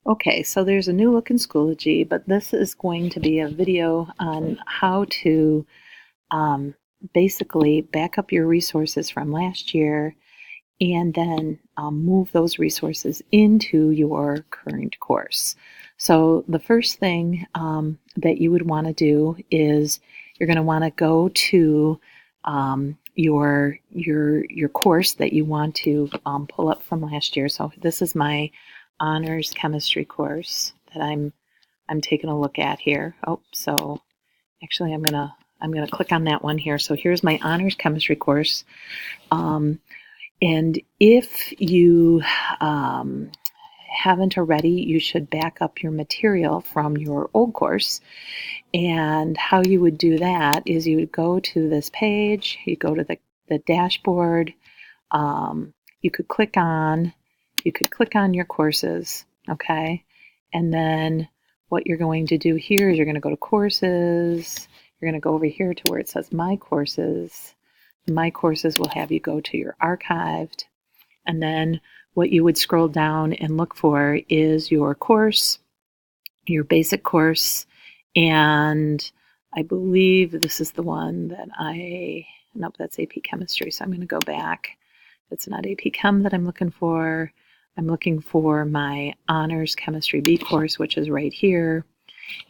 Okay, so there's a new look in Schoology, but this is going to be a video on how to um, basically back up your resources from last year and then move those resources into your current course. So the first thing that you would want to do is you're going to want to go to your course that you want to pull up from last year. So this is my honors chemistry course that I'm taking a look at here. Oh, so actually I'm gonna click on that one here. So here's my honors chemistry course. And if you haven't already, you should back up your material from your old course. And how you would do that is you would go to this page, you go to the dashboard, um, you could click on your courses, okay? And then what you're going to do here is you're going to go to courses, you're going to go over here to where it says my courses. My courses will have you go to your archived, and then what you would scroll down and look for is your course, your basic course, and I believe this is the one that nope, that's AP Chemistry, so I'm going to go back. It's not AP Chem that I'm looking for. I'm looking for my Honors Chemistry B course, which is right here.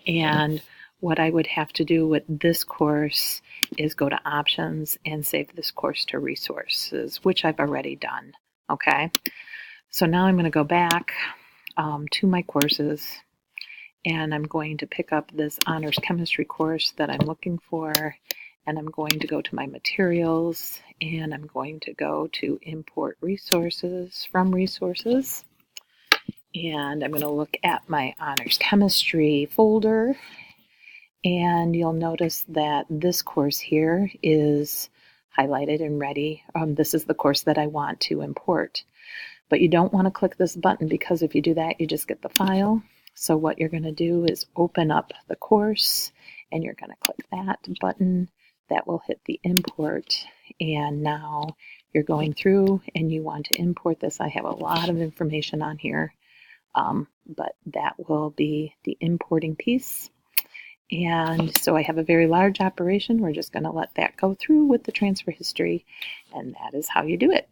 And what I would have to do with this course is go to Options and save this course to Resources, which I've already done. Okay, so now I'm going to go back to my courses, and I'm going to pick up this Honors Chemistry course that I'm looking for, and I'm going to go to my materials, and I'm going to go to import resources from resources, and I'm going to look at my Honors Chemistry folder, and you'll notice that this course here is highlighted and ready. This is the course that I want to import, but you don't want to click this button because if you do that, you just get the file. So what you're going to do is open up the course, and you're going to click that button. That will hit the import, and now you're going through and you want to import this. I have a lot of information on here, but that will be the importing piece. And so I have a very large operation. We're just going to let that go through with the transfer history, and that is how you do it.